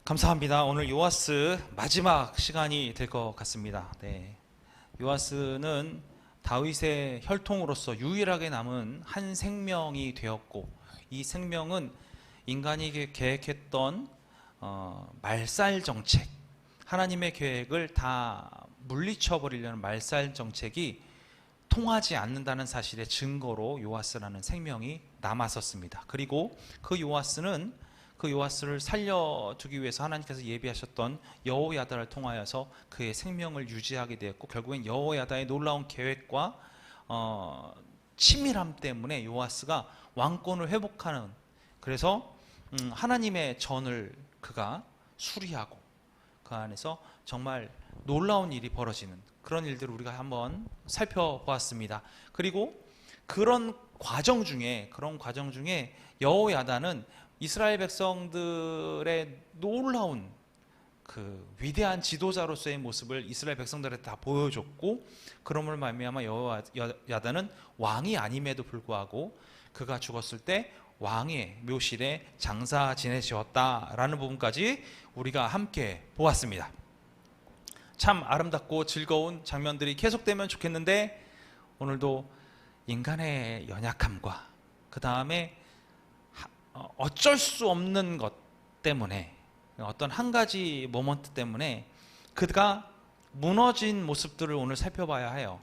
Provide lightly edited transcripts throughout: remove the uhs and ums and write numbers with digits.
감사합니다. 오늘 요아스 마지막 시간이 될 것 같습니다. 요아스는 다윗의 혈통으로서 유일하게 남은 한 생명이 되었고, 이 생명은 인간이 계획했던 말살 정책, 하나님의 계획을 다 물리쳐 버리려는 말살 정책이 통하지 않는다는 사실의 증거로 요아스라는 생명이 남았었습니다. 그리고 그 요아스를 살려주기 위해서 하나님께서 예비하셨던 여호야다를 통하여서 그의 생명을 유지하게 되었고, 결국엔 여호야다의 놀라운 계획과 치밀함 때문에 요아스가 왕권을 회복하는, 그래서 하나님의 전을 그가 수리하고 그 안에서 정말 놀라운 일이 벌어지는 그런 일들을 우리가 한번 살펴보았습니다. 그리고 그런 과정 중에 여호야다는 이스라엘 백성들의 놀라운 그 위대한 지도자로서의 모습을 이스라엘 백성들한테 다 보여줬고, 그러므로 말미암아 여호야다는 왕이 아님에도 불구하고 그가 죽었을 때 왕의 묘실에 장사 지내셨다라는 부분까지 우리가 함께 보았습니다. 참 아름답고 즐거운 장면들이 계속되면 좋겠는데, 오늘도 인간의 연약함과 그 다음에 어쩔 수 없는 것 때문에, 어떤 한 가지 모먼트 때문에 그가 무너진 모습들을 오늘 살펴봐야 해요.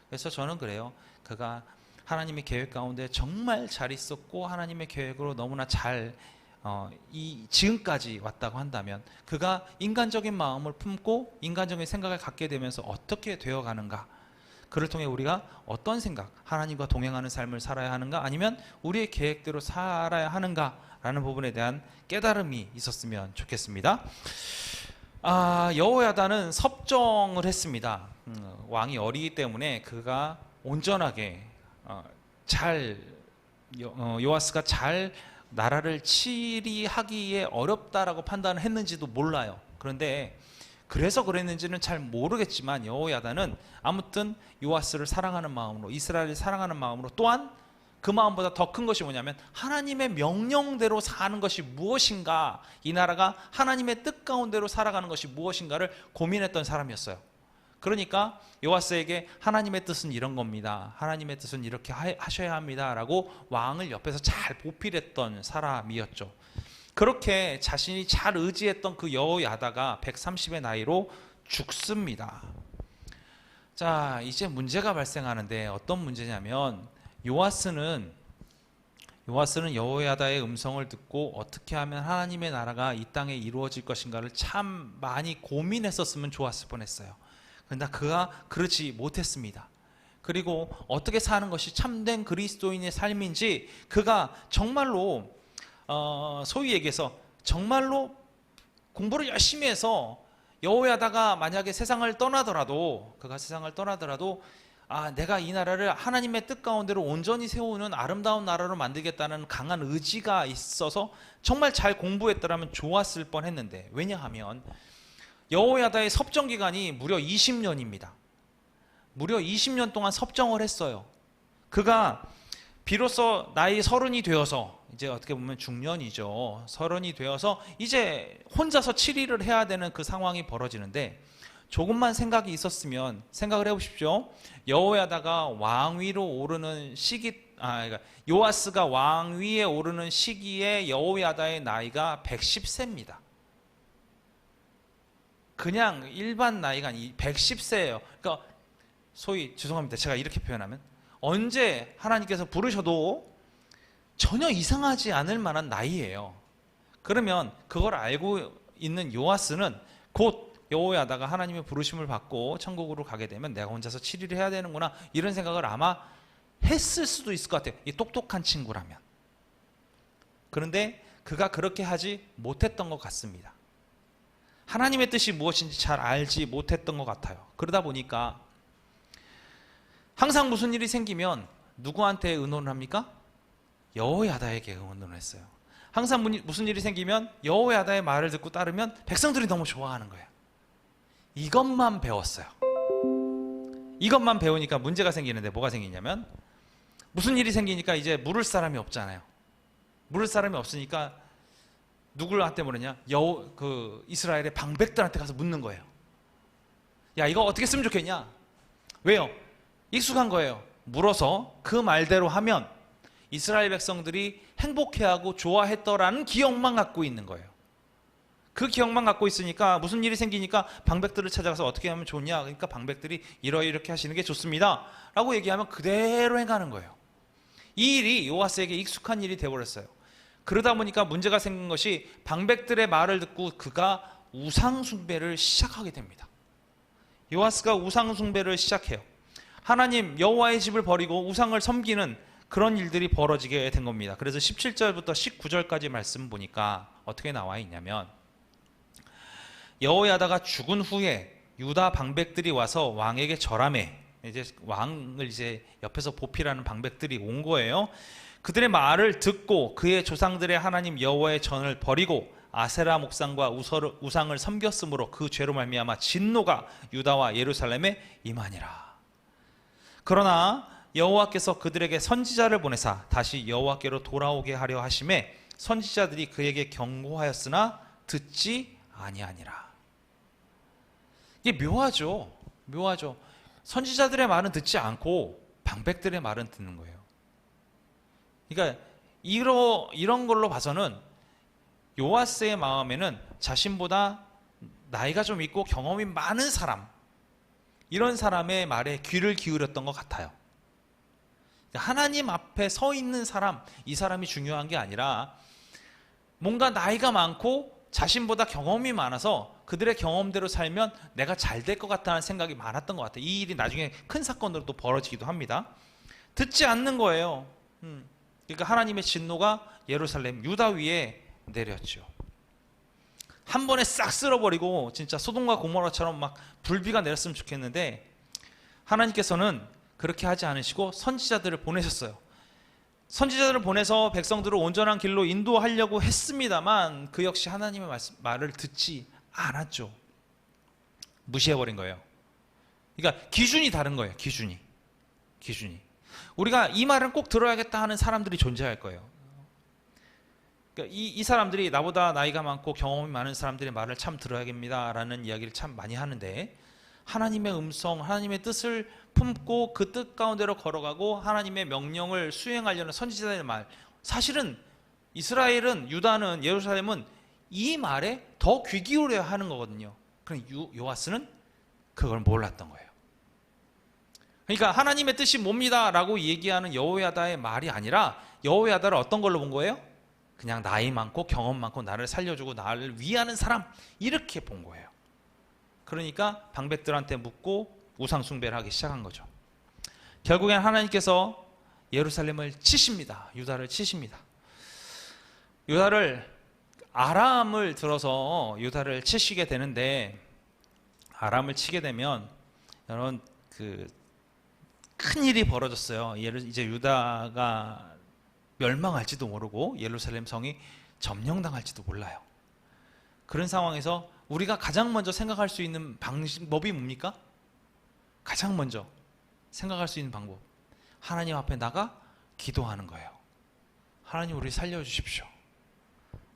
그래서 저는 그래요. 그가 하나님의 계획 가운데 정말 잘 있었고 하나님의 계획으로 너무나 잘 지금까지 왔다고 한다면, 그가 인간적인 마음을 품고 인간적인 생각을 갖게 되면서 어떻게 되어가는가, 그를 통해 우리가 어떤 생각, 하나님과 동행하는 삶을 살아야 하는가, 아니면 우리의 계획대로 살아야 하는가 라는 부분에 대한 깨달음이 있었으면 좋겠습니다. 여호야다는 섭정을 했습니다. 왕이 어리기 때문에 그가 온전하게 요아스가 잘 나라를 치리하기에 어렵다라고 판단을 했는지도 몰라요. 그런데 그래서 그랬는지는 잘 모르겠지만 여호야다는 아무튼 요아스를 사랑하는 마음으로, 이스라엘을 사랑하는 마음으로, 또한 그 마음보다 더 큰 것이 뭐냐면 하나님의 명령대로 사는 것이 무엇인가, 이 나라가 하나님의 뜻 가운데로 살아가는 것이 무엇인가를 고민했던 사람이었어요. 그러니까 요아스에게 하나님의 뜻은 이런 겁니다, 하나님의 뜻은 이렇게 하셔야 합니다 라고 왕을 옆에서 잘 보필했던 사람이었죠. 그렇게 자신이 잘 의지했던 그 여호야다가 130의 나이로 죽습니다. 자, 이제 문제가 발생하는데, 어떤 문제냐면 요아스는 여호야다의 음성을 듣고 어떻게 하면 하나님의 나라가 이 땅에 이루어질 것인가를 참 많이 고민했었으면 좋았을 뻔했어요. 그러나 그가 그러지 못했습니다. 그리고 어떻게 사는 것이 참된 그리스도인의 삶인지 그가 정말로 소위 얘기해서 정말로 공부를 열심히 해서 여호야다가 만약에 그가 세상을 떠나더라도 내가 이 나라를 하나님의 뜻 가운데로 온전히 세우는 아름다운 나라로 만들겠다는 강한 의지가 있어서 정말 잘 공부했더라면 좋았을 뻔했는데, 왜냐하면 여호야다의 섭정 기간이 무려 20년입니다. 무려 20년 동안 섭정을 했어요. 그가 비로소 나이 30이 되어서, 이제 어떻게 보면 중년이죠. 30이 되어서 이제 혼자서 치리를 해야 되는 그 상황이 벌어지는데, 조금만 생각이 있었으면 생각을 해보십시오. 여호야다가 왕위로 오르는 그러니까 요아스가 왕위에 오르는 시기에 여호야다의 나이가 110세입니다. 그냥 일반 나이가 아니 110세예요. 그러니까 소위, 죄송합니다, 제가 이렇게 표현하면, 언제 하나님께서 부르셔도 전혀 이상하지 않을 만한 나이예요. 그러면 그걸 알고 있는 요아스는 곧 여호야다가 하나님의 부르심을 받고 천국으로 가게 되면 내가 혼자서 치리를 해야 되는구나, 이런 생각을 아마 했을 수도 있을 것 같아요, 이 똑똑한 친구라면. 그런데 그가 그렇게 하지 못했던 것 같습니다. 하나님의 뜻이 무엇인지 잘 알지 못했던 것 같아요. 그러다 보니까 항상 무슨 일이 생기면 누구한테 의논을 합니까? 여호야다에게 의논을 했어요. 항상 무슨 일이 생기면 여호야다의 말을 듣고 따르면 백성들이 너무 좋아하는 거예요. 이것만 배웠어요. 이것만 배우니까 문제가 생기는데, 뭐가 생기냐면 무슨 일이 생기니까 이제 물을 사람이 없잖아요. 물을 사람이 없으니까 누구한테 물었냐? 이스라엘의 방백들한테 가서 묻는 거예요. 야, 이거 어떻게 쓰면 좋겠냐? 왜요? 익숙한 거예요. 물어서 그 말대로 하면 이스라엘 백성들이 행복해하고 좋아했더라는 기억만 갖고 있는 거예요. 그 기억만 갖고 있으니까 무슨 일이 생기니까 방백들을 찾아가서 어떻게 하면 좋냐? 그러니까 방백들이 이렇게 하시는 게 좋습니다 라고 얘기하면 그대로 행하는 거예요. 이 일이 요아스에게 익숙한 일이 되어버렸어요. 그러다 보니까 문제가 생긴 것이 방백들의 말을 듣고 그가 우상 숭배를 시작하게 됩니다. 요아스가 우상 숭배를 시작해요. 하나님 여호와의 집을 버리고 우상을 섬기는 그런 일들이 벌어지게 된 겁니다. 그래서 17절부터 19절까지 말씀 보니까 어떻게 나와 있냐면, 여호야다가 죽은 후에 유다 방백들이 와서 왕에게 절하매, 이제 왕을 이제 옆에서 보필하는 방백들이 온 거예요. 그들의 말을 듣고 그의 조상들의 하나님 여호와의 전을 버리고 아세라 목상과 우상을 섬겼으므로 그 죄로 말미암아 진노가 유다와 예루살렘에 임하니라. 그러나 여호와께서 그들에게 선지자를 보내사 다시 여호와께로 돌아오게 하려 하심에 선지자들이 그에게 경고하였으나 듣지 아니하니라. 이게 묘하죠. 선지자들의 말은 듣지 않고 방백들의 말은 듣는 거예요. 그러니까 이런 걸로 봐서는 요아스의 마음에는 자신보다 나이가 좀 있고 경험이 많은 사람, 이런 사람의 말에 귀를 기울였던 것 같아요. 하나님 앞에 서 있는 사람, 이 사람이 중요한 게 아니라 뭔가 나이가 많고 자신보다 경험이 많아서 그들의 경험대로 살면 내가 잘 될 것 같다는 생각이 많았던 것 같아요. 이 일이 나중에 큰 사건으로 또 벌어지기도 합니다. 듣지 않는 거예요. 그러니까 하나님의 진노가 예루살렘, 유다 위에 내렸죠. 한 번에 싹 쓸어버리고 진짜 소돔과 고모라처럼 막 불비가 내렸으면 좋겠는데, 하나님께서는 그렇게 하지 않으시고 선지자들을 보내셨어요. 선지자들을 보내서 백성들을 온전한 길로 인도하려고 했습니다만 그 역시 하나님의 말을 듣지 않았죠. 무시해버린 거예요. 그러니까 기준이 다른 거예요. 기준이. 우리가 이 말은 꼭 들어야겠다 하는 사람들이 존재할 거예요. 그러니까 이 사람들이 나보다 나이가 많고 경험이 많은 사람들의 말을 참 들어야겠습니다라는 이야기를 참 많이 하는데, 하나님의 음성, 하나님의 뜻을 품고 그 뜻 가운데로 걸어가고 하나님의 명령을 수행하려는 선지자들의 말, 사실은 이스라엘은, 유다는, 예루살렘은 이 말에 더 귀 기울여야 하는 거거든요. 그런데 요아스는 그걸 몰랐던 거예요. 그러니까 하나님의 뜻이 뭡니다 라고 얘기하는 여호야다의 말이 아니라 여호야다를 어떤 걸로 본 거예요? 그냥 나이 많고 경험 많고 나를 살려주고 나를 위하는 사람, 이렇게 본 거예요. 그러니까 방백들한테 묻고 우상 숭배를 하기 시작한 거죠. 결국엔 하나님께서 예루살렘을 치십니다. 유다를 치십니다. 아람을 들어서 유다를 치시게 되는데, 아람을 치게 되면 여러분 큰 일이 벌어졌어요. 이제 유다가 멸망할지도 모르고 예루살렘 성이 점령당할지도 몰라요. 그런 상황에서 우리가 가장 먼저 생각할 수 있는 방법이 뭡니까? 가장 먼저 생각할 수 있는 방법, 하나님 앞에 나가 기도하는 거예요. 하나님, 우리 살려주십시오.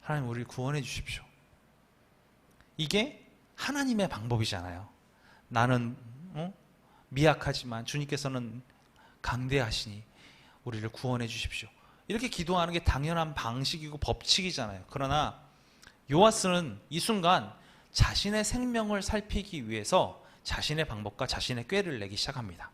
하나님, 우리 구원해 주십시오. 이게 하나님의 방법이잖아요. 나는 미약하지만 주님께서는 강대하시니 우리를 구원해 주십시오. 이렇게 기도하는 게 당연한 방식이고 법칙이잖아요. 그러나 요아스는 이 순간 자신의 생명을 살피기 위해서 자신의 방법과 자신의 꾀를 내기 시작합니다.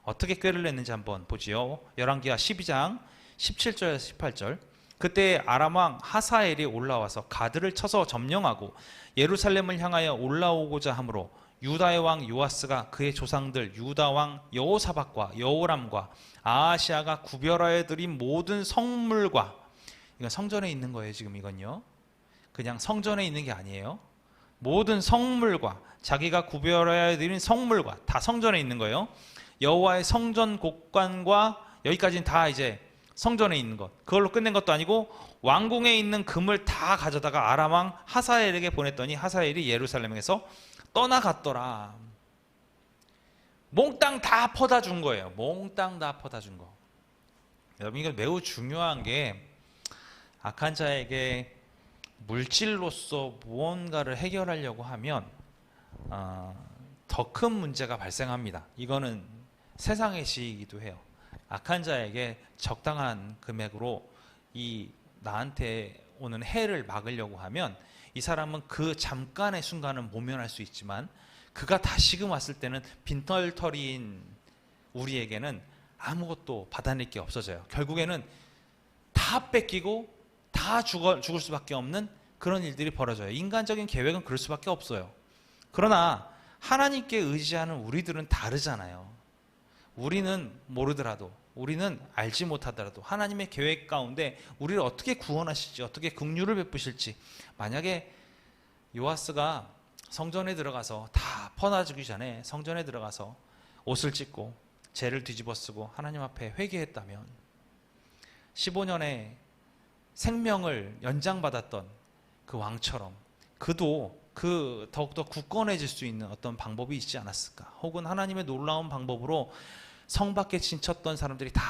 어떻게 꾀를 냈는지 한번 보지요. 열왕기하 12장 17절에서 18절. 그때 아람 왕 하사엘이 올라와서 가드를 쳐서 점령하고 예루살렘을 향하여 올라오고자 하므로 유다의 왕 요아스가 그의 조상들 유다 왕 여호사밧과 여호람과 아하시아가 구별하여 드린 모든 성물과, 이건 성전에 있는 거예요. 지금 이건요, 그냥 성전에 있는 게 아니에요. 모든 성물과 자기가 구별하여 드린 성물과, 다 성전에 있는 거예요. 여호와의 성전 곡관과, 여기까지는 다 이제 성전에 있는 것, 그걸로 끝낸 것도 아니고 왕궁에 있는 금을 다 가져다가 아람 왕 하사엘에게 보냈더니 하사엘이 예루살렘에서 떠나갔더라. 몽땅 다 퍼다 준 거예요. 몽땅 다 퍼다 준 거. 여러분, 이건 매우 중요한 게, 악한 자에게 물질로서 무언가를 해결하려고 하면 더 큰 문제가 발생합니다. 이거는 세상의 시이기도 해요. 악한 자에게 적당한 금액으로 이 나한테 오는 해를 막으려고 하면 이 사람은 그 잠깐의 순간은 모면할 수 있지만 그가 다시금 왔을 때는 빈털터리인 우리에게는 아무것도 받아낼 게 없어져요. 결국에는 다 뺏기고 다 죽을 수밖에 없는 그런 일들이 벌어져요. 인간적인 계획은 그럴 수밖에 없어요. 그러나 하나님께 의지하는 우리들은 다르잖아요. 우리는 모르더라도, 우리는 알지 못하더라도 하나님의 계획 가운데 우리를 어떻게 구원하실지, 어떻게 긍휼을 베푸실지, 만약에 요아스가 성전에 들어가서 다 퍼나주기 전에 성전에 들어가서 옷을 찢고 죄를 뒤집어 쓰고 하나님 앞에 회개했다면 15년의 생명을 연장받았던 그 왕처럼 그도 더욱더 굳건해질 수 있는 어떤 방법이 있지 않았을까? 혹은 하나님의 놀라운 방법으로 성 밖에 진쳤던 사람들이 다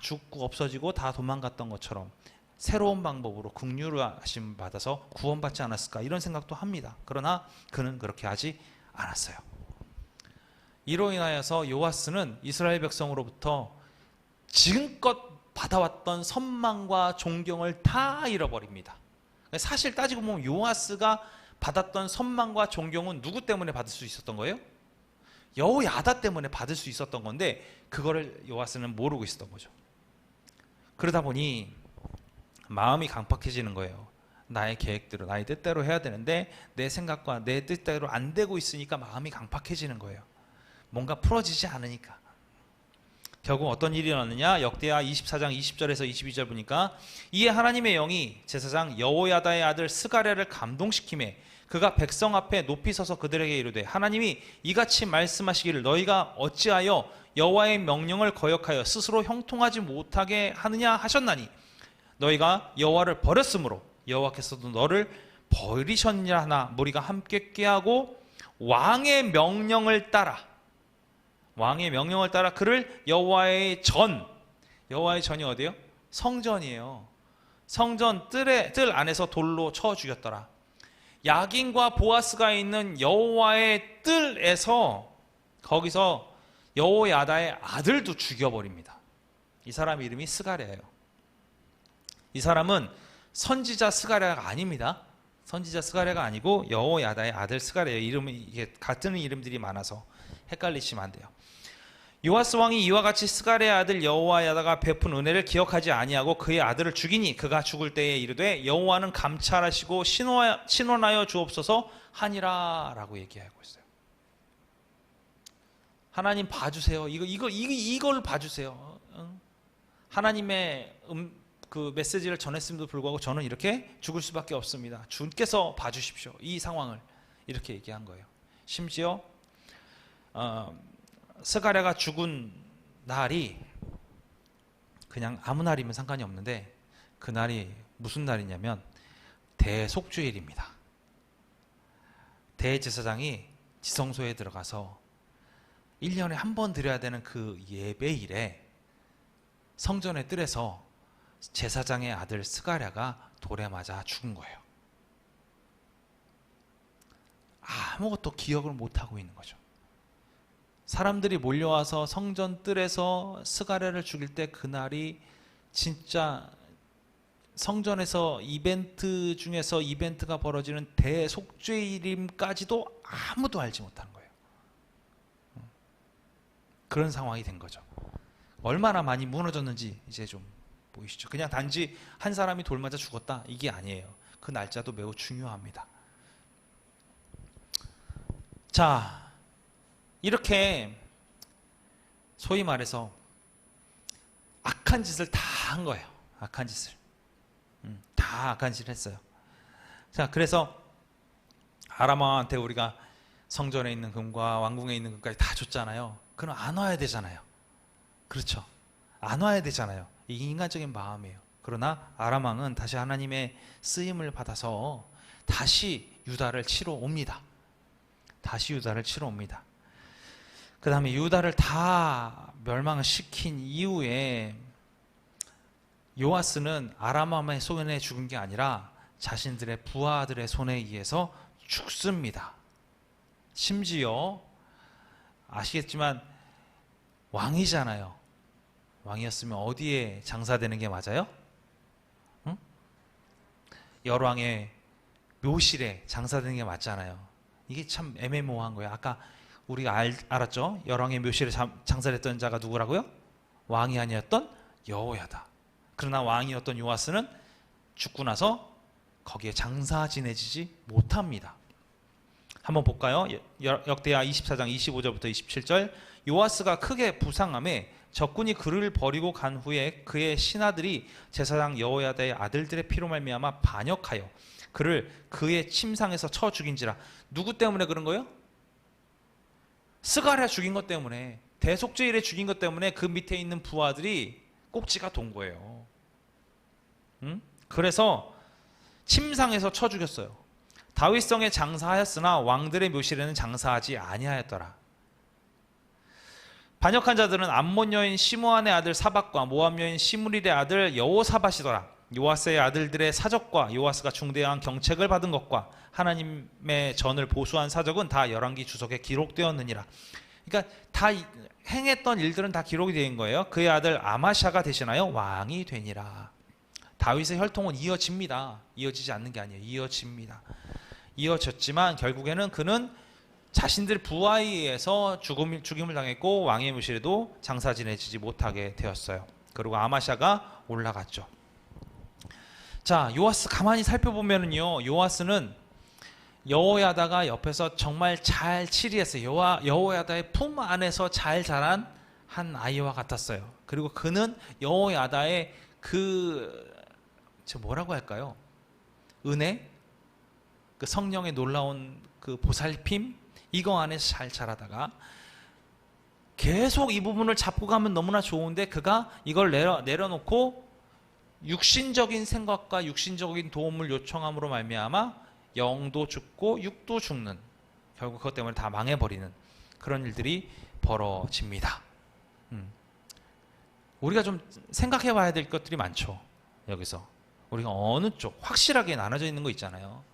죽고 없어지고 다 도망갔던 것처럼 새로운 방법으로 긍휼하심 받아서 구원받지 않았을까? 이런 생각도 합니다. 그러나 그는 그렇게 하지 않았어요. 이로 인하여서 요아스는 이스라엘 백성으로부터 지금껏 받아왔던 선망과 존경을 다 잃어버립니다. 사실 따지고 보면 요아스가 받았던 선망과 존경은 누구 때문에 받을 수 있었던 거예요? 여호야다 때문에 받을 수 있었던 건데 그거를 요아스는 모르고 있었던 거죠. 그러다 보니 마음이 강팍해지는 거예요. 나의 계획대로, 나의 뜻대로 해야 되는데 내 생각과 내 뜻대로 안 되고 있으니까 마음이 강팍해지는 거예요. 뭔가 풀어지지 않으니까. 결국 어떤 일이 일어났느냐? 역대하 24장 20절에서 22절 보니까 이에 하나님의 영이 제사장 여호야다의 아들 스가랴를 감동시키매 그가 백성 앞에 높이 서서 그들에게 이르되 하나님이 이같이 말씀하시기를 너희가 어찌하여 여호와의 명령을 거역하여 스스로 형통하지 못하게 하느냐 하셨나니 너희가 여호와를 버렸으므로 여호와께서도 너를 버리셨느냐 하나 무리가 함께 꾀하고 왕의 명령을 따라 그를 여호와의 전이 어디예요? 성전이에요. 성전 뜰 안에서 돌로 쳐 죽였더라. 야긴과 보아스가 있는 여호와의 뜰에서 거기서 여호야다의 아들도 죽여버립니다. 이 사람 이름이 스가랴예요. 이 사람은 선지자 스가랴가 아닙니다. 선지자 스가랴가 아니고 여호야다의 아들 스가랴예요. 이름이 이게 같은 이름들이 많아서 헷갈리시면 안 돼요. 요아스 왕이 이와 같이 스가랴의 아들 여호야다가 베푼 은혜를 기억하지 아니하고 그의 아들을 죽이니 그가 죽을 때에 이르되 여호와는 감찰하시고 신원하여 주옵소서 하니라라고 얘기하고 있어요. 하나님 봐주세요. 이걸 봐주세요. 하나님의 그 메시지를 전했음에도 불구하고 저는 이렇게 죽을 수밖에 없습니다. 주께서 봐주십시오. 이 상황을 이렇게 얘기한 거예요. 심지어 스가랴가 죽은 날이 그냥 아무 날이면 상관이 없는데 그날이 무슨 날이냐면 대속죄일입니다. 대제사장이 지성소에 들어가서 1년에 한 번 드려야 되는 그 예배일에 성전의 뜰에서 제사장의 아들 스가랴가 돌에 맞아 죽은 거예요. 아무것도 기억을 못하고 있는 거죠. 사람들이 몰려와서 성전 뜰에서 스가랴를 죽일 때 그날이 진짜 성전에서 이벤트 중에서 이벤트가 벌어지는 대속죄일임까지도 아무도 알지 못하는 거예요. 그런 상황이 된 거죠. 얼마나 많이 무너졌는지 이제 좀 보이시죠? 그냥 단지 한 사람이 돌 맞아 죽었다 이게 아니에요. 그 날짜도 매우 중요합니다. 자, 이렇게 소위 말해서 악한 짓을 다 한 거예요. 악한 짓을. 다 악한 짓을 했어요. 자, 그래서 아람 왕한테 우리가 성전에 있는 금과 왕궁에 있는 금까지 다 줬잖아요. 그럼 안 와야 되잖아요. 그렇죠. 안 와야 되잖아요. 이게 인간적인 마음이에요. 그러나 아람 왕은 다시 하나님의 쓰임을 받아서 다시 유다를 치러 옵니다. 그 다음에 유다를 다 멸망시킨 이후에 요아스는 아람 왕의 손에 죽은 게 아니라 자신들의 부하들의 손에 의해서 죽습니다. 심지어 아시겠지만 왕이잖아요. 왕이었으면 어디에 장사되는 게 맞아요? 응? 열왕의 묘실에 장사되는 게 맞잖아요. 이게 참 애매모호한 거예요. 아까 우리가 알았죠? 열왕의 묘실에 장사를 했던 자가 누구라고요? 왕이 아니었던 여호야다. 그러나 왕이었던 요아스는 죽고 나서 거기에 장사 지내지지 못합니다. 한번 볼까요? 역대하 24장 25절부터 27절. 요아스가 크게 부상함에 적군이 그를 버리고 간 후에 그의 신하들이 제사장 여호야다의 아들들의 피로 말미암아 반역하여 그를 그의 침상에서 쳐 죽인지라. 누구 때문에 그런 거예요? 스가랴 죽인 것 때문에, 대속죄일에 죽인 것 때문에 그 밑에 있는 부하들이 꼭지가 돈 거예요. 응? 그래서 침상에서 쳐 죽였어요. 다윗성에 장사하였으나 왕들의 묘실에는 장사하지 아니하였더라. 반역한 자들은 암몬 여인 시므안의 아들 사박과 모압 여인 시므릴의 아들 여호사밧이더라. 요아스의 아들들의 사적과 요아스가 중대한 경책을 받은 것과 하나님의 전을 보수한 사적은 다 열왕기 주석에 기록되었느니라. 그러니까 다 행했던 일들은 다 기록이 된 거예요. 그의 아들 아마샤가 대신하여 왕이 되니라. 다윗의 혈통은 이어집니다. 이어지지 않는 게 아니에요. 이어집니다. 이어졌지만 결국에는 그는 자신들 부하에 의해서 죽임을 당했고 왕의 묘실에도 장사 지내지 못하게 되었어요. 그리고 아마샤가 올라갔죠. 자, 요아스 가만히 살펴보면은요, 요아스는 여호야다가 옆에서 정말 잘 치리했어요. 여호야다의 품 안에서 잘 자란 한 아이와 같았어요. 그리고 그는 여호야다의 뭐라고 할까요? 은혜, 그 성령의 놀라운 그 보살핌, 이거 안에서 잘 자라다가 계속 이 부분을 잡고 가면 너무나 좋은데 그가 이걸 내려놓고 육신적인 생각과 육신적인 도움을 요청함으로 말미암아 영도 죽고 육도 죽는, 결국 그것 때문에 다 망해버리는 그런 일들이 벌어집니다. 우리가 좀 생각해 봐야 될 것들이 많죠. 여기서 우리가 어느 쪽 확실하게 나눠져 있는 거 있잖아요.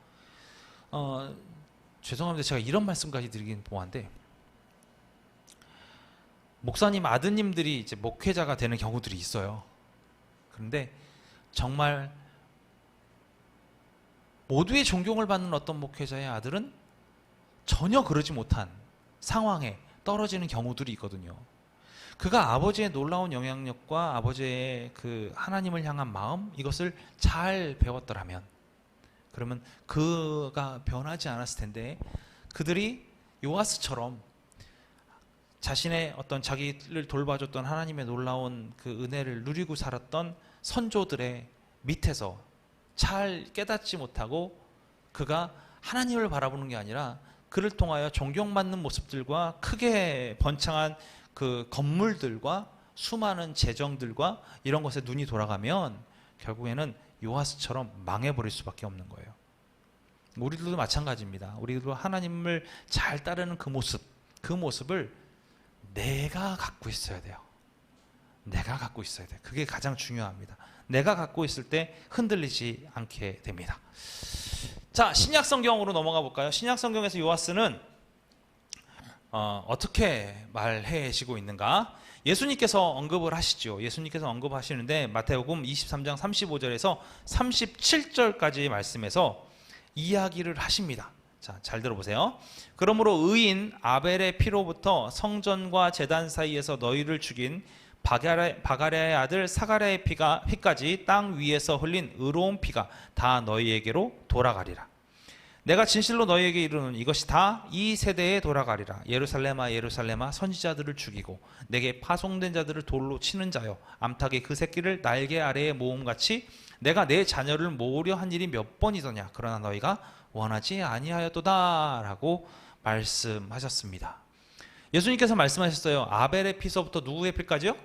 죄송합니다. 제가 이런 말씀까지 드리긴 뭐한데, 목사님 아드님들이 이제 목회자가 되는 경우들이 있어요. 그런데 정말 모두의 존경을 받는 어떤 목회자의 아들은 전혀 그러지 못한 상황에 떨어지는 경우들이 있거든요. 그가 아버지의 놀라운 영향력과 아버지의 그 하나님을 향한 마음, 이것을 잘 배웠더라면, 그러면 그가 변하지 않았을 텐데, 그들이 요아스처럼 자신의 어떤 자기를 돌봐줬던 하나님의 놀라운 그 은혜를 누리고 살았던 선조들의 밑에서 잘 깨닫지 못하고 그가 하나님을 바라보는 게 아니라 그를 통하여 존경받는 모습들과 크게 번창한 그 건물들과 수많은 재정들과 이런 것에 눈이 돌아가면 결국에는 요아스처럼 망해버릴 수밖에 없는 거예요. 우리들도 마찬가지입니다. 우리들도 하나님을 잘 따르는 그 모습을 내가 갖고 있어야 돼요. 내가 갖고 있어야 돼요. 그게 가장 중요합니다. 내가 갖고 있을 때 흔들리지 않게 됩니다. 자, 신약 성경으로 넘어가 볼까요? 신약 성경에서 요아스는 어떻게 말해지고 있는가? 예수님께서 언급을 하시죠. 예수님께서 언급하시는데 마태복음 23장 35절에서 37절까지의 말씀에서 이야기를 하십니다. 자, 잘 들어보세요. 그러므로 의인 아벨의 피로부터 성전과 제단 사이에서 너희를 죽인 바가랴의 아들 사가랴의 피까지 땅 위에서 흘린 의로운 피가 다 너희에게로 돌아가리라. 내가 진실로 너희에게 이르노니 이것이 다 이 세대에 돌아가리라. 예루살렘아 예루살렘아 선지자들을 죽이고 내게 파송된 자들을 돌로 치는 자여, 암탉의 그 새끼를 날개 아래에 모음같이 내가 내 자녀를 모으려 한 일이 몇 번이더냐. 그러나 너희가 원하지 아니하였도다 라고 말씀하셨습니다. 예수님께서 말씀하셨어요. 아벨의 피서부터 누구의 피까지요?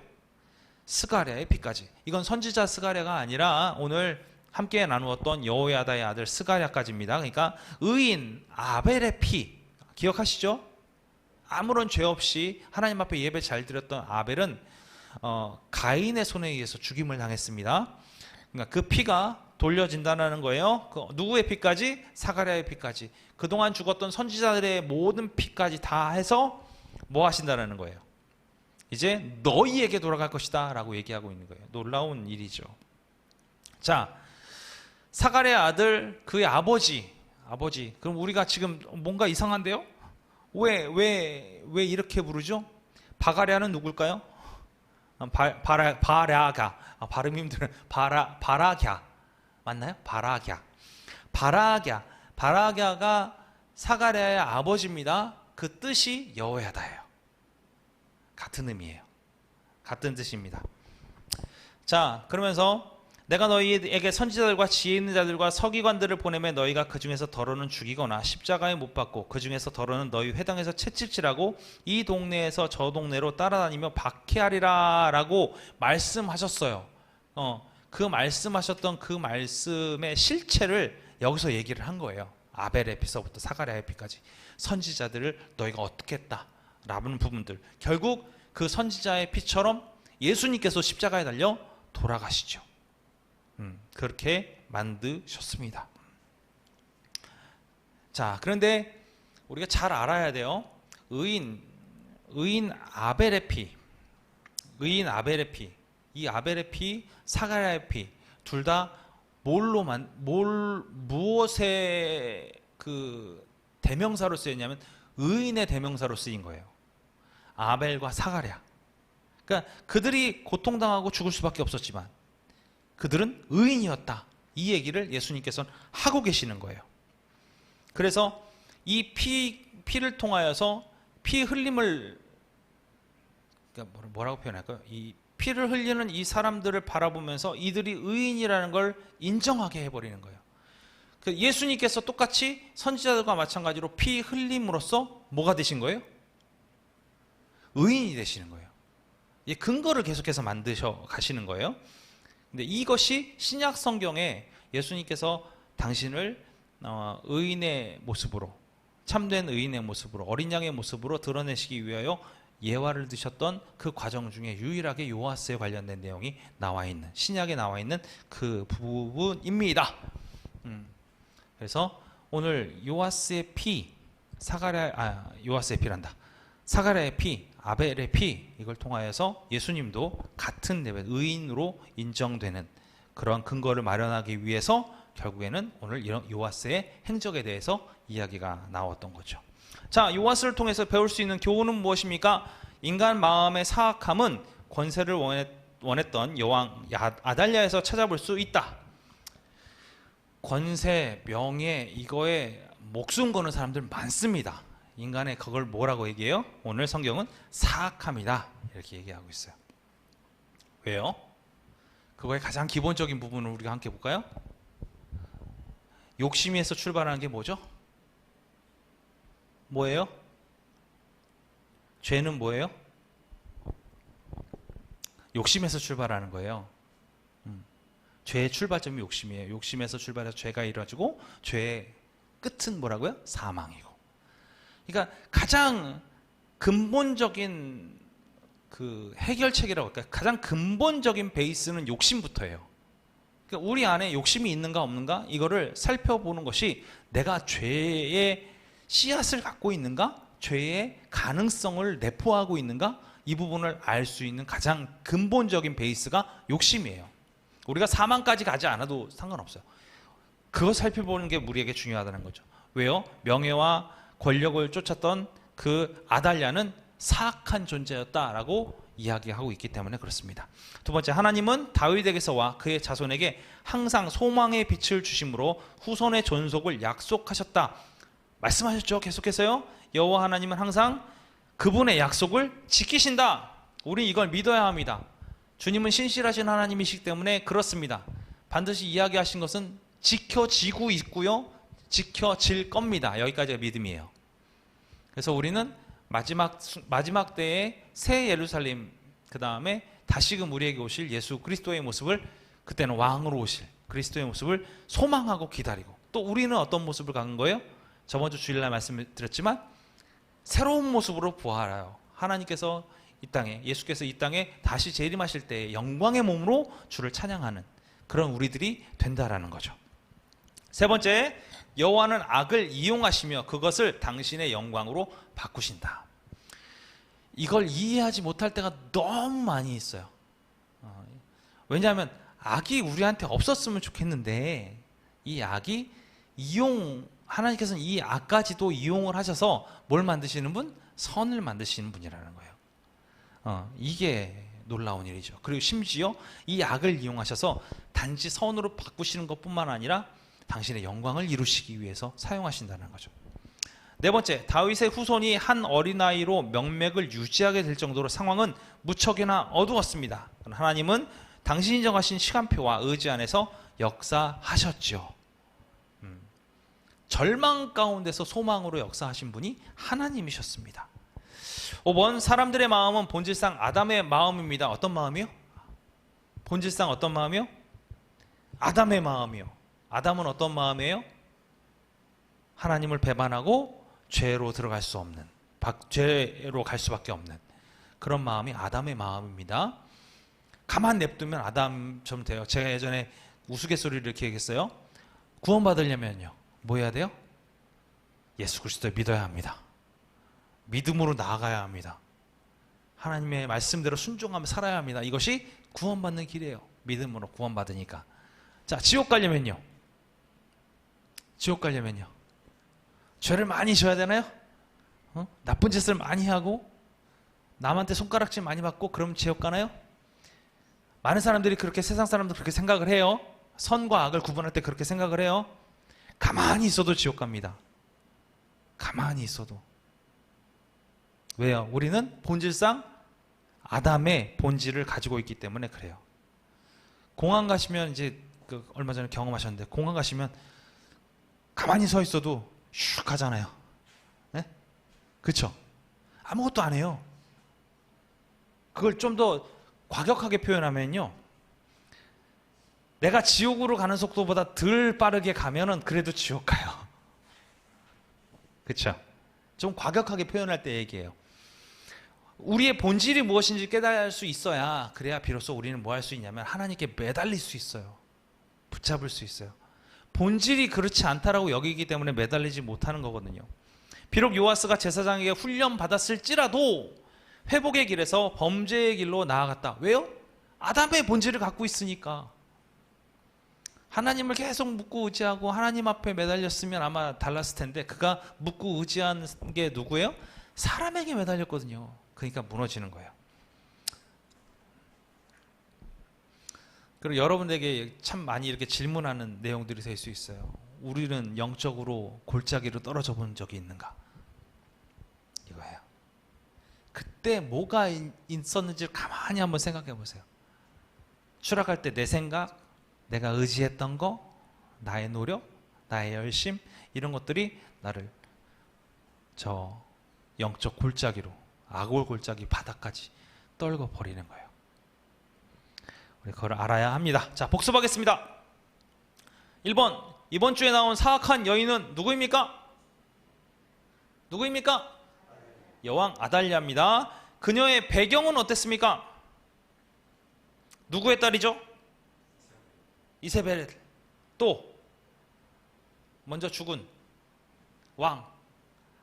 스가랴의 피까지. 이건 선지자 스가랴가 아니라 오늘 함께 나누었던 여호야다의 아들 스가랴까지입니다. 그러니까 의인 아벨의 피 기억하시죠? 아무런 죄 없이 하나님 앞에 예배 잘 드렸던 아벨은 가인의 손에 의해서 죽임을 당했습니다. 그러니까 그 피가 돌려진다는 거예요. 누구의 피까지? 사가랴의 피까지. 그동안 죽었던 선지자들의 모든 피까지 다 해서 뭐 하신다는 거예요? 이제 너희에게 돌아갈 것이다 라고 얘기하고 있는 거예요. 놀라운 일이죠. 자, 사가랴의 아들, 그의 아버지. 그럼 우리가 지금 뭔가 이상한데요? 왜 이렇게 부르죠? 바가랴는 누굴까요? 바라가. 발음이 힘들어요. 바라갸. 맞나요? 바라갸가 사가랴의 아버지입니다. 그 뜻이 여호야다예요. 같은 의미예요. 같은 뜻입니다. 자, 그러면서 내가 너희에게 선지자들과 지혜 있는 자들과 서기관들을 보내매 너희가 그 중에서 더러는 죽이거나 십자가에 못 박고 그 중에서 더러는 너희 회당에서 채찍질하고 이 동네에서 저 동네로 따라다니며 박해하리라 라고 말씀하셨어요. 그 말씀하셨던 그 말씀의 실체를 여기서 얘기를 한 거예요. 아벨의 피서부터 사가랴의 피까지 선지자들을 너희가 어떻게 했다 라는 부분들, 결국 그 선지자의 피처럼 예수님께서 십자가에 달려 돌아가시죠. 그렇게 만드셨습니다. 자, 그런데 우리가 잘 알아야 돼요. 의인 아벨의 피, 이 아벨의 피, 사가랴의 피, 둘 다 무엇의 그 대명사로 쓰였냐면 의인의 대명사로 쓰인 거예요. 아벨과 사가랴. 그러니까 그들이 고통당하고 죽을 수밖에 없었지만 그들은 의인이었다. 이 얘기를 예수님께서는 하고 계시는 거예요. 그래서 이 피를 통하여서 피 흘림을, 그러니까 뭐라고 표현할까요? 이 피를 흘리는 이 사람들을 바라보면서 이들이 의인이라는 걸 인정하게 해버리는 거예요. 예수님께서 똑같이 선지자들과 마찬가지로 피 흘림으로써 뭐가 되신 거예요? 의인이 되시는 거예요. 이 근거를 계속해서 만드셔 가시는 거예요. 근데 이것이 신약 성경에 예수님께서 당신을 의인의 모습으로, 참된 의인의 모습으로, 어린 양의 모습으로 드러내시기 위하여 예화를 드셨던 그 과정 중에 유일하게 요하스에 관련된 내용이 나와 있는, 신약에 나와 있는 그 부분입니다. 그래서 오늘 요하스의 피, 요하스의 피란다. 사가랴의 피, 아벨의 피, 이걸 통하여서 예수님도 같은 레벨 의인으로 인정되는 그런 근거를 마련하기 위해서 결국에는 오늘 이런 요하스의 행적에 대해서 이야기가 나왔던 거죠. 자, 요하스를 통해서 배울 수 있는 교훈은 무엇입니까? 인간 마음의 사악함은 권세를 원했던 여왕 아달랴에서 찾아볼 수 있다. 권세, 명예, 이거에 목숨 거는 사람들 많습니다. 인간의 그걸 뭐라고 얘기해요? 오늘 성경은 사악함이다 이렇게 얘기하고 있어요. 왜요? 그거의 가장 기본적인 부분을 우리가 함께 볼까요? 욕심에서 출발하는 게 뭐죠? 뭐예요? 죄는 뭐예요? 욕심에서 출발하는 거예요. 죄의 출발점이 욕심이에요. 욕심에서 출발해서 죄가 이루어지고 죄의 끝은 뭐라고요? 사망이고. 그러니까 가장 근본적인 그 해결책이라고 할까요? 가장 근본적인 베이스는 욕심부터예요. 그러니까 우리 안에 욕심이 있는가 없는가 이거를 살펴보는 것이 내가 죄의 씨앗을 갖고 있는가, 죄의 가능성을 내포하고 있는가, 이 부분을 알 수 있는 가장 근본적인 베이스가 욕심이에요. 우리가 사망까지 가지 않아도 상관없어요. 그거 살펴보는 게 우리에게 중요하다는 거죠. 왜요? 명예와 권력을 쫓았던 그 아달랴는 사악한 존재였다라고 이야기하고 있기 때문에 그렇습니다. 두 번째, 하나님은 다윗에게서와 그의 자손에게 항상 소망의 빛을 주심으로 후손의 존속을 약속하셨다. 말씀하셨죠? 계속해서요. 여호와 하나님은 항상 그분의 약속을 지키신다. 우리 이걸 믿어야 합니다. 주님은 신실하신 하나님이시기 때문에 그렇습니다. 반드시 이야기하신 것은 지켜지고 있고요. 지켜질 겁니다. 여기까지가 믿음이에요. 그래서 우리는 마지막 때에 새 예루살렘, 그 다음에 다시금 우리에게 오실 예수 그리스도의 모습을, 그때는 왕으로 오실 그리스도의 모습을 소망하고 기다리고, 또 우리는 어떤 모습을 갖는 거예요? 저번 주 주일날 말씀을 드렸지만 새로운 모습으로 부활해요. 하나님께서 이 땅에, 예수께서 이 땅에 다시 재림하실 때 영광의 몸으로 주를 찬양하는, 그런 우리들이 된다라는 거죠. 세 번째, 여호와는 악을 이용하시며 그것을 당신의 영광으로 바꾸신다. 이걸 이해하지 못할 때가 너무 많이 있어요. 왜냐하면 악이 우리한테 없었으면 좋겠는데 이 악이 하나님께서는 이 악까지도 이용을 하셔서 뭘 만드시는 분? 선을 만드시는 분이라는 거예요. 이게 놀라운 일이죠. 그리고 심지어 이 악을 이용하셔서 단지 선으로 바꾸시는 것뿐만 아니라 당신의 영광을 이루시기 위해서 사용하신다는 거죠. 네 번째, 다윗의 후손이 한 어린아이로 명맥을 유지하게 될 정도로 상황은 무척이나 어두웠습니다. 하나님은 당신이 정하신 시간표와 의지 안에서 역사하셨죠. 절망 가운데서 소망으로 역사하신 분이 하나님이셨습니다. 5번, 사람들의 마음은 본질상 아담의 마음입니다. 어떤 마음이요? 본질상 어떤 마음이요? 아담의 마음이요. 아담은 어떤 마음이에요? 하나님을 배반하고 죄로 들어갈 수 없는, 죄로 갈 수밖에 없는 그런 마음이 아담의 마음입니다. 가만 냅두면 아담처럼 돼요. 제가 예전에 우스갯소리를 이렇게 얘기했어요. 구원받으려면요, 뭐 해야 돼요? 예수 그리스도를 믿어야 합니다. 믿음으로 나아가야 합니다. 하나님의 말씀대로 순종하며 살아야 합니다. 이것이 구원받는 길이에요. 믿음으로 구원받으니까. 자, 지옥 가려면요, 죄를 많이 져야 되나요? 나쁜 짓을 많이 하고 남한테 손가락질 많이 받고 그럼 지옥 가나요? 많은 사람들이 그렇게, 세상 사람들 그렇게 생각을 해요. 선과 악을 구분할 때 그렇게 생각을 해요. 가만히 있어도 지옥 갑니다. 가만히 있어도. 왜요? 우리는 본질상 아담의 본질을 가지고 있기 때문에 그래요. 공항 가시면 이제 얼마 전에 경험하셨는데, 공항 가시면 가만히 서 있어도 슉 가잖아요. 네? 그쵸? 아무것도 안 해요. 그걸 좀 더 과격하게 표현하면요, 내가 지옥으로 가는 속도보다 덜 빠르게 가면은 그래도 지옥 가요. 그쵸? 좀 과격하게 표현할 때 얘기해요. 우리의 본질이 무엇인지 깨달을 수 있어야, 그래야 비로소 우리는 뭐 할 수 있냐면 하나님께 매달릴 수 있어요. 붙잡을 수 있어요. 본질이 그렇지 않다라고 여기기 때문에 매달리지 못하는 거거든요. 비록 요아스가 제사장에게 훈련 받았을지라도 회복의 길에서 범죄의 길로 나아갔다. 왜요? 아담의 본질을 갖고 있으니까. 하나님을 계속 묻고 의지하고 하나님 앞에 매달렸으면 아마 달랐을 텐데, 그가 묻고 의지한 게 누구예요? 사람에게 매달렸거든요. 그러니까 무너지는 거예요. 그리고 여러분에게 참 많이 이렇게 질문하는 내용들이 될 수 있어요. 우리는 영적으로 골짜기로 떨어져 본 적이 있는가? 이거예요. 그때 뭐가 있었는지 가만히 한번 생각해 보세요. 추락할 때 내 생각, 내가 의지했던 거, 나의 노력, 나의 열심, 이런 것들이 나를 저 영적 골짜기로, 악올 골짜기 바닥까지 떨궈 버리는 거예요. 우리 그걸 알아야 합니다. 자, 복습하겠습니다. 1번, 이번 주에 나온 사악한 여인은 누구입니까? 여왕 아달랴입니다. 그녀의 배경은 어땠습니까? 누구의 딸이죠? 이세벨. 또 먼저 죽은 왕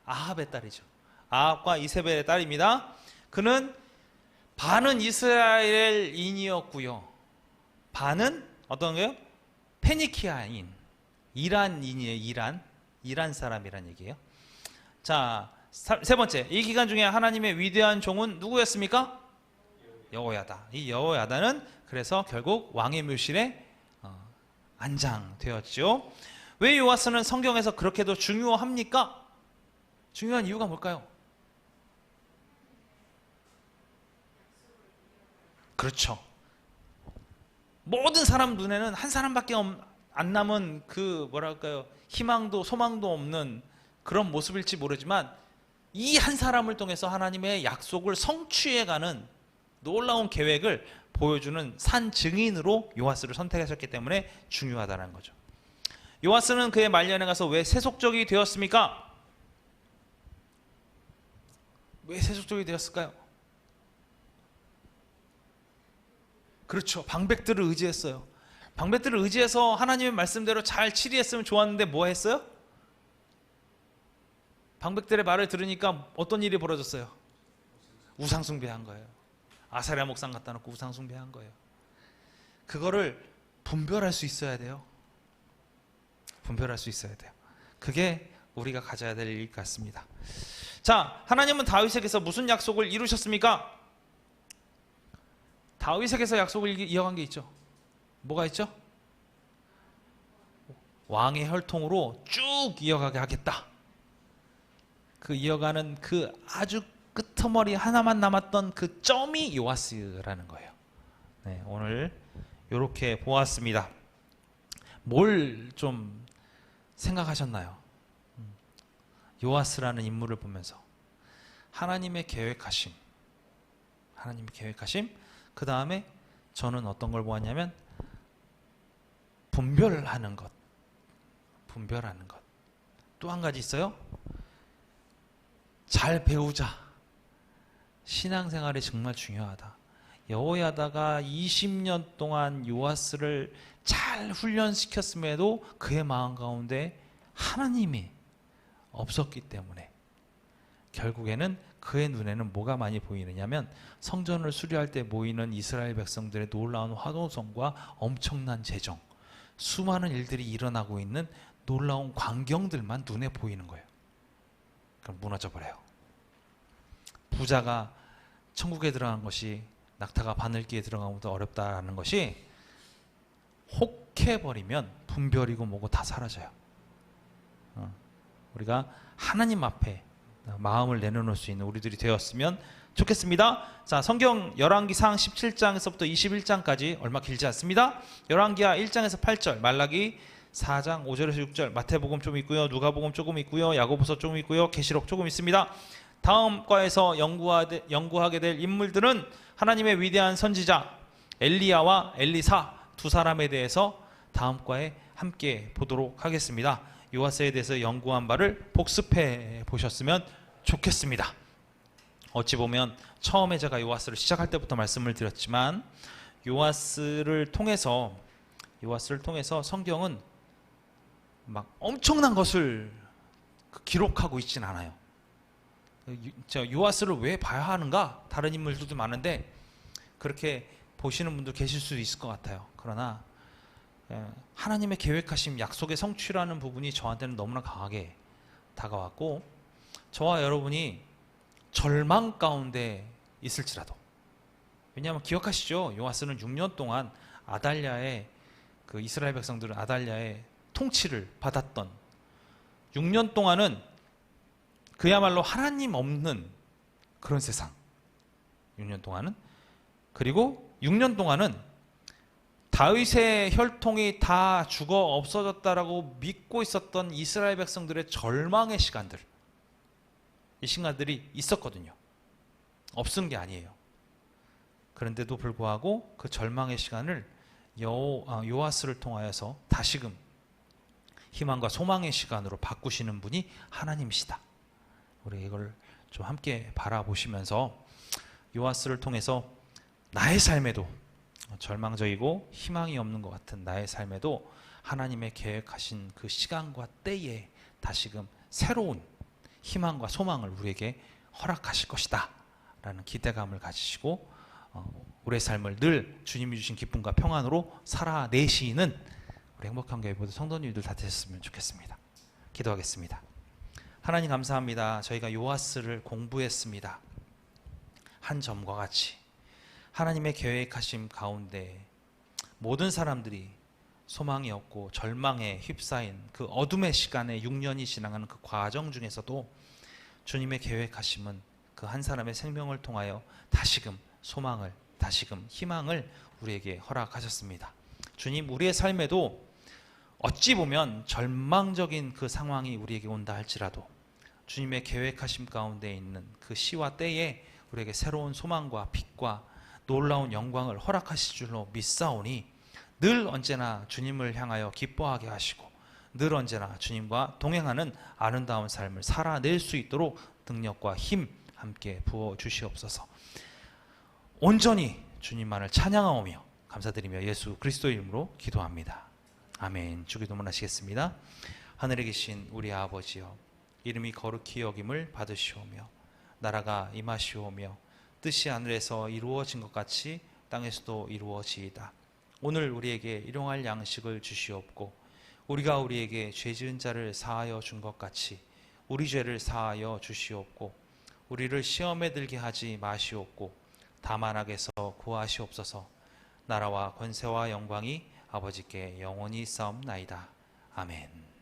아합의 딸이죠. 아합과 이세벨의 딸입니다. 그는 반은 이스라엘인이었고요, 반은 어떤 거예요? 페니키아인, 이란인이에요. 이란 사람이란 얘기예요. 자, 세 번째, 이 기간 중에 하나님의 위대한 종은 누구였습니까? 여호야다. 이 여호야다는 그래서 결국 왕의 묘실에 안장되었죠. 왜 요아스는 성경에서 그렇게도 중요합니까? 중요한 이유가 뭘까요? 그렇죠. 모든 사람 눈에는 한 사람밖에 안 남은 그 뭐랄까요, 희망도 소망도 없는 그런 모습일지 모르지만, 이 한 사람을 통해서 하나님의 약속을 성취해가는 놀라운 계획을 보여주는 산 증인으로 요아스를 선택하셨기 때문에 중요하다는 거죠. 요아스는 그의 말년에 가서 왜 세속적이 되었습니까? 왜 세속적이 되었을까요? 그렇죠. 방백들을 의지했어요. 방백들을 의지해서 하나님의 말씀대로 잘 치리했으면 좋았는데 뭐 했어요? 방백들의 말을 들으니까 어떤 일이 벌어졌어요? 우상숭배한 거예요. 아사랴 목상 갖다 놓고 우상숭배한 거예요. 그거를 분별할 수 있어야 돼요. 분별할 수 있어야 돼요. 그게 우리가 가져야 될 일 같습니다. 자, 하나님은 다윗에게서 무슨 약속을 이루셨습니까? 다윗에게서 약속을 이어간 게 있죠. 뭐가 있죠? 왕의 혈통으로 쭉 이어가게 하겠다. 그 이어가는 그 아주 끄트머리 하나만 남았던 그 점이 요아스라는 거예요. 네, 오늘 이렇게 보았습니다. 뭘 좀 생각하셨나요? 요아스라는 인물을 보면서 하나님의 계획하심, 그 다음에 저는 어떤 걸 보았냐면 분별하는 것. 또 한 가지 있어요. 잘 배우자. 신앙생활이 정말 중요하다. 여호야다가 20년 동안 요아스를 잘 훈련시켰음에도 그의 마음 가운데 하나님이 없었기 때문에 결국에는 그의 눈에는 뭐가 많이 보이느냐면 성전을 수리할 때 모이는 이스라엘 백성들의 놀라운 화동성과 엄청난 재정, 수많은 일들이 일어나고 있는 놀라운 광경들만 눈에 보이는 거예요. 그럼 무너져 버려요. 부자가 천국에 들어간 것이 낙타가 바늘기에 들어가는 것보다 어렵다라는 것이 혹해버리면 분별이고 뭐고 다 사라져요. 우리가 하나님 앞에 마음을 내려놓을 수 있는 우리들이 되었으면 좋겠습니다. 자, 성경 열왕기상 17장에서부터 21장까지 얼마 길지 않습니다. 열왕기하 1장에서 8절, 말라기 4장 5절에서 6절, 마태복음 좀 있고요, 누가복음 조금 있고요, 야고보서 조금 있고요, 계시록 조금 있습니다. 다음 과에서 연구하게 될 인물들은 하나님의 위대한 선지자 엘리야와 엘리사 두 사람에 대해서 다음 과에 함께 보도록 하겠습니다. 요아스에 대해서 연구한 바를 복습해 보셨으면 좋겠습니다. 어찌 보면 처음에 제가 요아스를 시작할 때부터 말씀을 드렸지만 요아스를 통해서 성경은 막 엄청난 것을 기록하고 있진 않아요. 요아스를 왜 봐야 하는가? 다른 인물들도 많은데 그렇게 보시는 분도 계실 수도 있을 것 같아요. 그러나 하나님의 계획하신 약속의 성취라는 부분이 저한테는 너무나 강하게 다가왔고, 저와 여러분이 절망 가운데 있을지라도, 왜냐하면 기억하시죠? 요아스는 6년 동안 아달랴의 그 이스라엘 백성들은 아달랴의 통치를 받았던 6년 동안은 그야말로 하나님 없는 그런 세상. 6년 동안은, 그리고 6년 동안은 다윗의 혈통이 다 죽어 없어졌다라고 믿고 있었던 이스라엘 백성들의 절망의 시간들, 이 시간들이 있었거든요. 없은 게 아니에요. 그런데도 불구하고 그 절망의 시간을 요아스를 통하여서 다시금 희망과 소망의 시간으로 바꾸시는 분이 하나님이시다. 우리 이걸 좀 함께 바라보시면서 요아스를 통해서 나의 삶에도, 절망적이고 희망이 없는 것 같은 나의 삶에도 하나님의 계획하신 그 시간과 때에 다시금 새로운 희망과 소망을 우리에게 허락하실 것이다 라는 기대감을 가지시고 우리의 삶을 늘 주님이 주신 기쁨과 평안으로 살아내시는 우리 행복한 교회 모두 성도님들 다 되셨으면 좋겠습니다. 기도하겠습니다. 하나님 감사합니다. 저희가 요아스를 공부했습니다. 한 점과 같이 하나님의 계획하심 가운데 모든 사람들이 소망이 없고 절망에 휩싸인 그 어둠의 시간에 6년이 지나가는 그 과정 중에서도 주님의 계획하심은 그 한 사람의 생명을 통하여 다시금 소망을, 다시금 희망을 우리에게 허락하셨습니다. 주님, 우리의 삶에도 어찌 보면 절망적인 그 상황이 우리에게 온다 할지라도 주님의 계획하심 가운데 있는 그 시와 때에 우리에게 새로운 소망과 빛과 놀라운 영광을 허락하실 줄로 믿사오니 늘 언제나 주님을 향하여 기뻐하게 하시고 늘 언제나 주님과 동행하는 아름다운 삶을 살아낼 수 있도록 능력과 힘 함께 부어주시옵소서. 온전히 주님만을 찬양하오며 감사드리며 예수 그리스도 이름으로 기도합니다. 아멘. 주기도문 하시겠습니다. 하늘에 계신 우리 아버지여, 이름이 거룩히 여김을 받으시오며 나라가 임하시오며 뜻이 하늘에서 이루어진 것 같이 땅에서도 이루어지이다. 오늘 우리에게 일용할 양식을 주시옵고 우리가 우리에게 죄 지은 자를 사하여 준 것 같이 우리 죄를 사하여 주시옵고 우리를 시험에 들게 하지 마시옵고 다만 악에서 구하시옵소서. 나라와 권세와 영광이 아버지께 영원히 있사옵나이다. 아멘.